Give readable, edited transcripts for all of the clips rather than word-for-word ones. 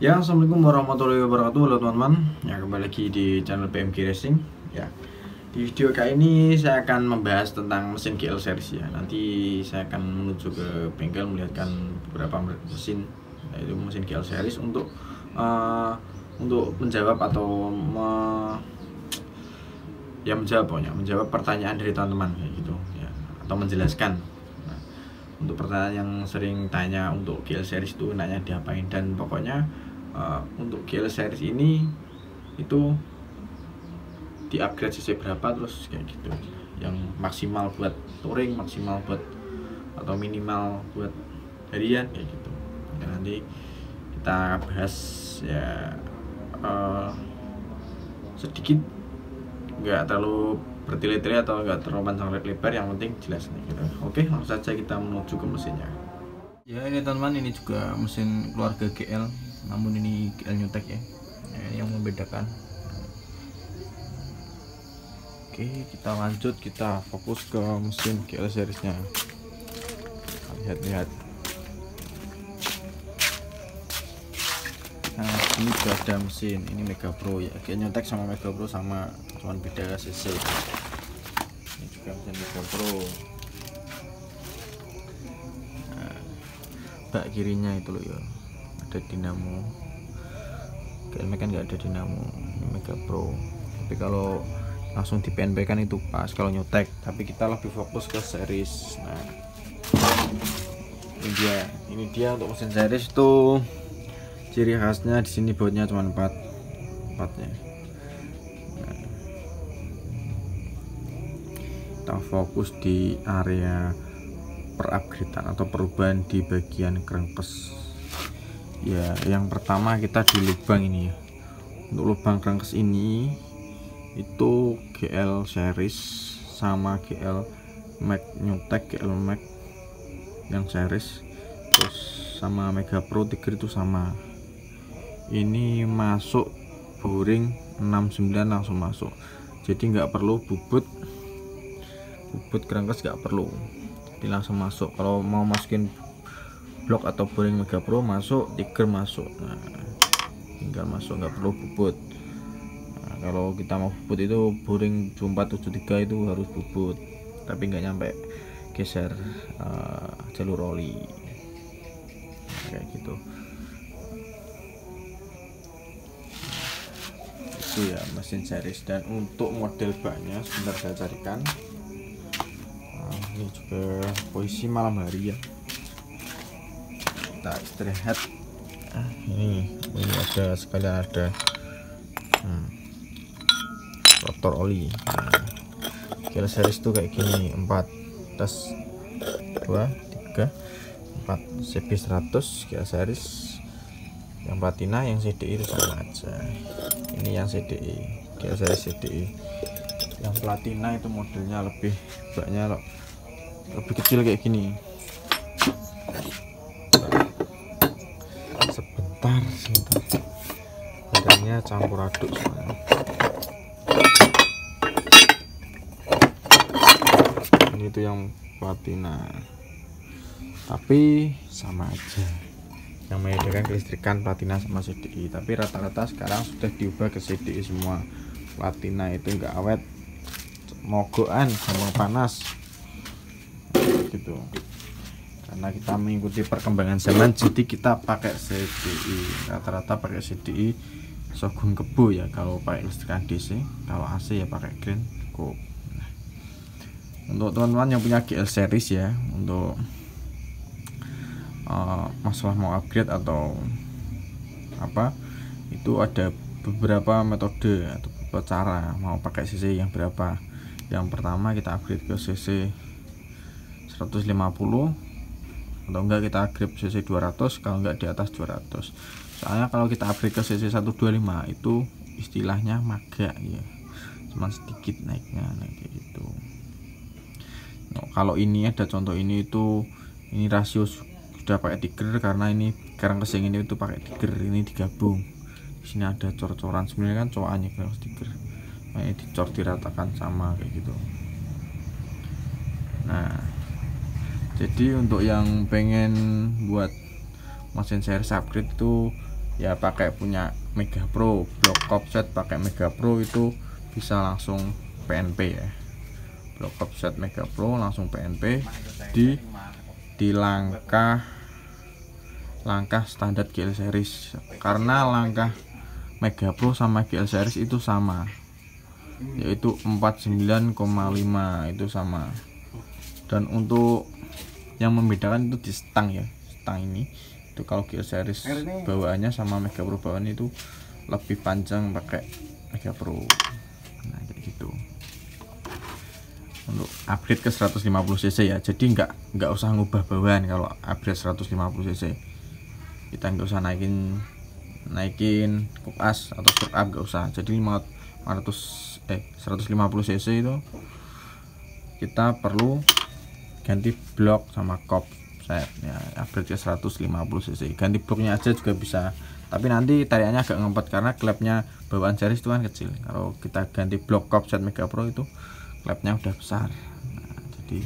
Ya, assalamualaikum warahmatullahi wabarakatuh, halo teman-teman. Ya, kembali lagi di channel PMG Racing. Ya, di video kali ini saya akan membahas tentang mesin GL series ya. Nanti saya akan menuju ke bengkel melihatkan beberapa mesin, yaitu mesin GL series untuk menjawab atau menjawab pokoknya menjawab pertanyaan dari teman-teman kayak gitu ya, atau menjelaskan. Nah, untuk pertanyaan yang sering tanya untuk GL series itu nanya diapain, dan pokoknya untuk GL series ini itu di upgrade cc berapa, terus kayak gitu, yang maksimal buat touring, maksimal buat atau minimal buat harian kayak gitu. Dan nanti kita bahas ya, sedikit, nggak terlalu bertele-tele atau nggak terlalu panjang lebar, yang penting jelas nih gitu. Oke, langsung saja kita menuju ke mesinnya. Ya, ini teman-teman, ini juga mesin keluarga GL, namun ini GL Newtek ya. Ini yang membedakan. Oke, kita lanjut, kita fokus ke mesin GL seriesnya. Lihat-lihat. Nah, ini juga ada mesin, ini Mega Pro ya. GL Newtek sama Mega Pro sama, cuman beda cc. Ini juga mesin Mega Pro. Nah, bak kirinya itu loh ya, ada dinamo. GL kan nggak ada dinamo, ini Mega Pro. Tapi kalau langsung di PNP kan itu pas kalau Newtek, tapi kita lebih fokus ke series. Nah, ini dia untuk mesin series itu ciri khasnya di sini bautnya cuma 4 ya. Nah, kita fokus di area perupgradean atau perubahan di bagian crankcase ya. Yang pertama kita di lubang ini ya. Untuk lubang crankcase ini itu GL series sama GL Max Newtek, GL Max yang series, terus sama Mega Pro Tiger itu sama. Ini masuk boring 69 langsung masuk, jadi nggak perlu bubut crankcase, nggak perlu, jadi langsung masuk. Kalau mau masukin blok atau boring Mega Pro masuk, Tiger masuk. Nah, tinggal masuk, nggak perlu bubut. Kalau kita mau bubut itu boring 2473 itu harus bubut, tapi nggak nyampe geser jalur oli kayak gitu. Itu ya mesin series. Dan untuk model baknya sebentar saya carikan. Ini juga posisi malam hari ya, kita istirahat. Ini ada sekalian ada rotor oli. Nah, GL series tuh kayak gini, 4 tes 2 3 4 CB100 GL series. Yang platina, yang CDI itu sama aja. Ini yang CDI, GL series CDI. Yang platina itu modelnya baknya lebih kecil kayak gini. Sebentar badannya campur aduk soalnya. Itu yang platina, tapi sama aja. Yang membedakan kelistrikan platina sama CDI, tapi rata-rata sekarang sudah diubah ke CDI semua. Platina itu enggak awet, mogokan, gampang panas gitu. Karena kita mengikuti perkembangan zaman, jadi kita pakai CDI, rata-rata pakai CDI Shogun Kebo ya kalau pakai listrikan DC. Kalau AC ya pakai Green Cup. Untuk teman-teman yang punya GL series ya, untuk masalah mau upgrade atau apa, itu ada beberapa metode atau beberapa cara mau pakai cc yang berapa. Yang pertama kita upgrade ke cc 150, atau enggak kita upgrade cc 200 kalau enggak di atas 200. Soalnya kalau kita upgrade ke cc 125 itu istilahnya magak ya, cuma sedikit naiknya kayak gitu. Kalau ini ada contoh, ini rasio sudah pakai Tiger, karena ini crankcase ini itu pakai Tiger, ini digabung. Di sini ada cor-coran, sebenarnya kan coannya crankcase Tiger. Nah, ini dicor diratakan sama kayak gitu. Nah, jadi untuk yang pengen buat mesin series upgrade itu ya pakai punya Mega Pro, blok offset pakai Mega Pro itu bisa langsung PNP ya. Blok offset Mega Pro langsung PNP di langkah standar GL series, karena langkah Mega Pro sama GL series itu sama, yaitu 49,5 itu sama. Dan untuk yang membedakan itu di stang ya, stang ini itu kalau GL series bawaannya sama Mega Pro bawaannya itu lebih panjang pakai Mega Pro. Nah kayak gitu. Untuk upgrade ke 150 cc ya, jadi nggak usah ngubah bawaan. Kalau upgrade 150 cc kita nggak usah naikin kupas atau stroke up, nggak usah. Jadi 150 cc itu kita perlu ganti blok sama kop set ya. Upgrade ke 150 cc ganti bloknya aja juga bisa, tapi nanti tariannya agak ngempet karena klepnya bawaan series itu kan kecil. Kalau kita ganti blok kop set Mega Pro itu klepnya udah besar, nah, jadi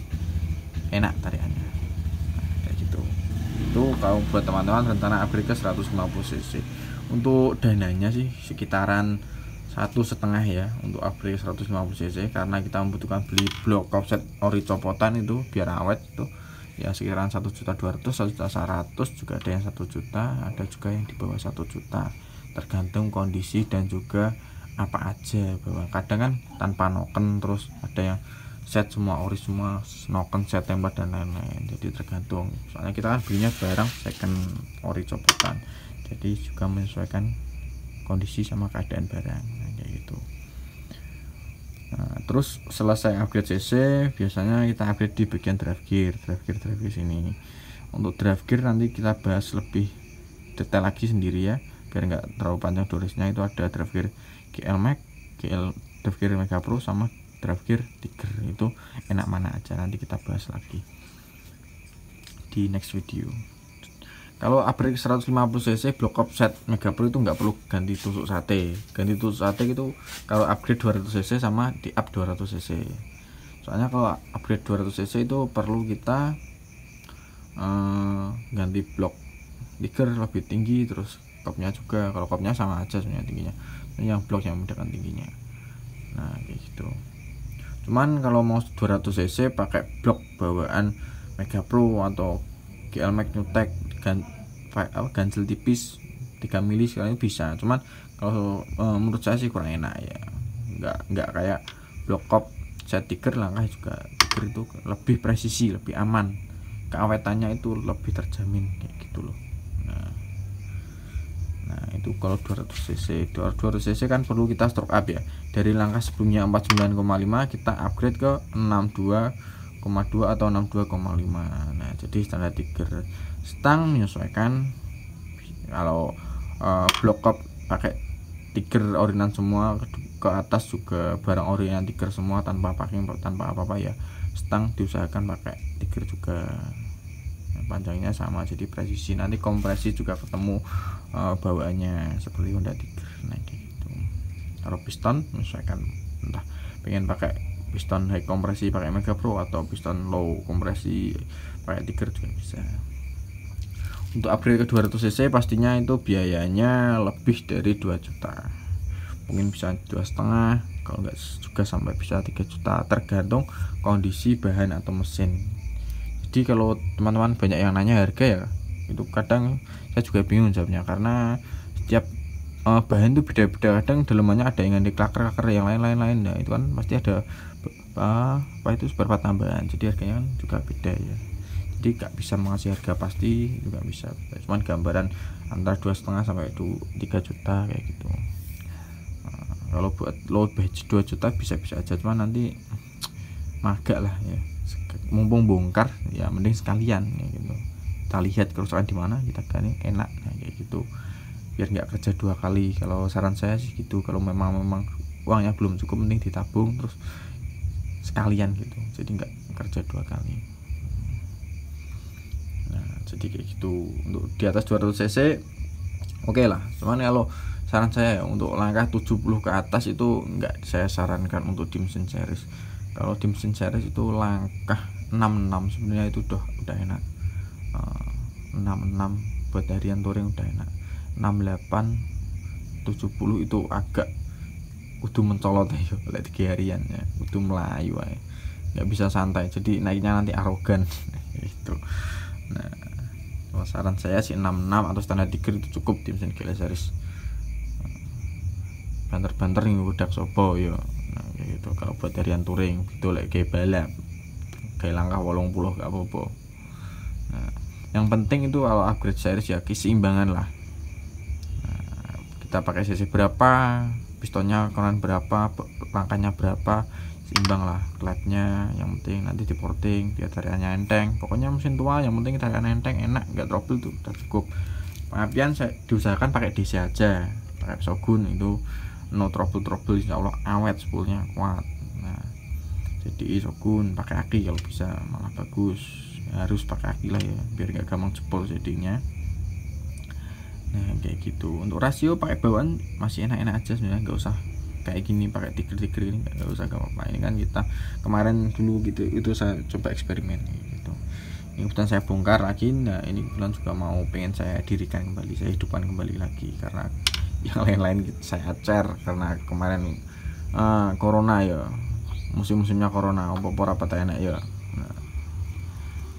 enak tariannya. Nah, kayak gitu. Itu kalau buat teman-teman rencana upgrade ke 150 cc. Untuk dananya sih sekitaran 1,5 ya untuk upgrade 150 cc, karena kita membutuhkan beli blok offset ori copotan itu biar awet itu ya sekitaran 1.200.000, 1.100.000, juga ada yang 1 juta, ada juga yang di bawah 1 juta, tergantung kondisi dan juga apa aja bawaan. Kadang kan tanpa noken, terus ada yang set semua ori semua, noken, set tembak dan lain-lain, jadi tergantung. Soalnya kita kan belinya barang second ori copotan, jadi juga menyesuaikan kondisi sama keadaan barang. Nah, kayak gitu. Nah, terus selesai upgrade cc biasanya kita upgrade di bagian drive gear sini. Untuk drive gear nanti kita bahas lebih detail lagi sendiri ya, biar nggak terlalu panjang durasinya. Itu ada drive gear GL Max, drive gear Mega Pro sama drive gear Tiger. Itu enak mana aja nanti kita bahas lagi di next video. Kalau upgrade 150 cc blok offset Mega Pro itu nggak perlu ganti tusuk sate. Ganti tusuk sate itu kalau upgrade 200 cc sama di up 200 cc. Soalnya kalau upgrade 200 cc itu perlu kita ganti blok Tiger lebih tinggi, terus kopnya juga. Kalau kopnya sama aja sebenarnya tingginya, yang blok yang membedakan tingginya. Nah kayak gitu. Cuman kalau mau 200 cc pakai blok bawaan Mega Pro atau GL Max Newtek ganjel tipis 3 mili sekali bisa. Cuman kalau menurut saya sih kurang enak ya, nggak kayak blok kop set Tiger. Langkah juga Tiger itu lebih presisi, lebih aman, keawetannya itu lebih terjamin kayak gitu loh. Nah itu kalau 200 cc kan perlu kita stroke up ya, dari langkah sebelumnya 49,5 kita upgrade ke 62,2 atau 62,5. Nah jadi standar Tiger. Stang menyesuaikan. Kalau blok kop pakai Tiger orinan semua, ke atas juga barang orinan Tiger semua tanpa packing, tanpa apa-apa ya, stang diusahakan pakai Tiger juga. Panjangnya sama, jadi presisi. Nanti kompresi juga ketemu bawaannya seperti Honda Tiger. Nah gitu. Kalau piston menyesuaikan, entah pengen pakai piston high kompresi pakai Mega Pro atau piston low kompresi pakai Tiger juga bisa. Untuk upgrade ke 200 cc pastinya itu biayanya lebih dari 2 juta, mungkin bisa 2,5, kalau enggak juga sampai bisa 3 juta, tergantung kondisi bahan atau mesin. Jadi kalau teman-teman banyak yang nanya harga ya, itu kadang saya juga bingung jawabnya, karena setiap bahan itu beda-beda. Kadang dalemannya ada yang di klaker yang lain-lain. Nah itu kan pasti ada apa itu beberapa tambahan, jadi harganya kan juga beda ya. Jadi nggak bisa mengasih harga pasti, juga bisa, cuman gambaran antara 2,5 sampai 3 juta kayak gitu. Kalau buat low budget 2 juta bisa-bisa aja, cuman nanti magak lah ya. Mumpung bongkar ya mending sekalian ya gitu. Kita lihat kerusakan di mana, kita ganti, enak nah, kayak gitu, biar nggak kerja 2 kali. Kalau saran saya sih gitu, kalau memang uangnya belum cukup mending ditabung terus sekalian gitu, jadi nggak kerja 2 kali. Nah jadi kayak gitu. Untuk di atas 200 cc oke lah, cuman kalau saran saya untuk langkah 70 ke atas itu nggak saya sarankan untuk di mesin series. Kalau di mesin series itu langkah 66 sebenarnya itu udah enak. 66 buat harian touring udah enak. 68 70 itu agak kudu mencolot ya lek 3 harian ya, kudu melayu ya, nggak bisa santai, jadi naiknya nanti arogan itu. Nah, kalau saran saya sih 66 atau standar degree itu cukup di mesin GL series. Banter-banter yang udah sopo yo. Nah, kayak gitu. Kalau buat harian touring itu lek kayak balap kayak langkah 80 gak apa-apa. Nah, yang penting itu kalau upgrade series ya keseimbangan lah. Nah, kita pakai cc berapa, pistonnya ukuran berapa, langkahnya berapa, seimbang lah klepnya. Yang penting nanti di porting biar tariannya enteng. Pokoknya mesin tua yang penting tarian enteng, enak, nggak trouble tuh udah cukup. Pengapian saya diusahakan pakai DC aja, pakai Shogun itu no trouble, insya Allah awet, spoolnya kuat. Nah, jadi Shogun pakai aki kalau bisa, malah bagus. Ya, harus pakai aki lah ya biar nggak gampang jebol jadinya. Nah kayak gitu. Untuk rasio pakai bawaan masih enak-enak aja sebenarnya, nggak usah kayak gini pakai tiger ini, nggak usah, gak apa-apa. Ini kan kita kemarin dulu gitu, itu saya coba eksperimen gitu. Ini kebetulan saya bongkar lagi. Nah ini kebetulan juga mau pengen saya dirikan kembali, saya hidupkan kembali lagi, karena yang lain-lain gitu saya acer karena kemarin corona ya, musim-musimnya corona, apa-apa rapat enak ya. Nah,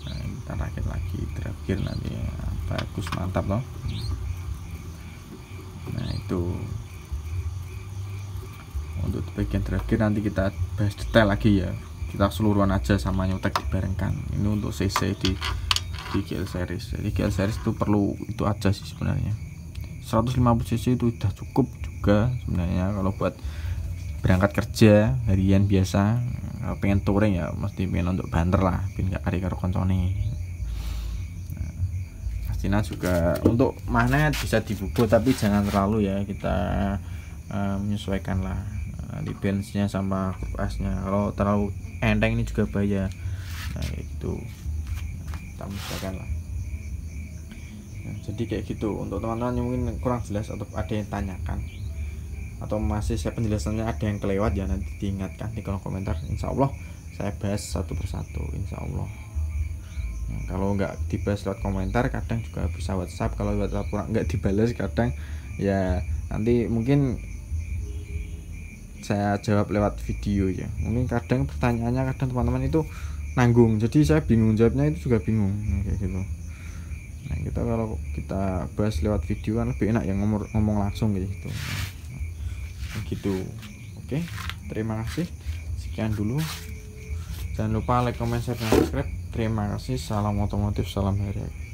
kita rakit lagi terakhir nanti ya, bagus mantap loh. Nah itu untuk bagian terakhir, nanti kita bahas detail lagi ya, kita keseluruhan aja sama nyutek dibarengkan. Ini untuk CC di GL series. Jadi GL series itu perlu itu aja sih sebenarnya, 150 cc itu udah cukup juga sebenarnya kalau buat berangkat kerja harian biasa. Kalau pengen touring ya mesti pengen untuk banter lah, pengen gak kari karo koncone. Pastinya juga untuk magnet bisa dibubut tapi jangan terlalu ya, kita menyesuaikan lah di benchnya sama grup asnya. Kalau terlalu enteng ini juga bahaya. Nah itu kita menyesuaikan lah. Nah, jadi kayak gitu. Untuk teman-teman yang mungkin kurang jelas atau ada yang tanyakan atau masih saya penjelasannya ada yang kelewat ya, nanti diingatkan di kolom komentar. Insya Allah saya bahas satu persatu, insya Allah. Nah, kalau nggak dibahas lewat komentar, kadang juga bisa WhatsApp. Kalau WhatsApp nggak dibalas kadang ya nanti mungkin saya jawab lewat video ya. Mungkin kadang pertanyaannya kadang teman-teman itu nanggung, jadi saya bingung jawabnya, itu juga bingung. Nah, kayak gitu. Nah kita kalau kita bahas lewat video kan lebih enak ya, ngomong langsung gitu. Nah, gitu. Oke, terima kasih. Sekian dulu. Jangan lupa like, comment, share, dan subscribe. Terima kasih. Salam otomotif, salam hari.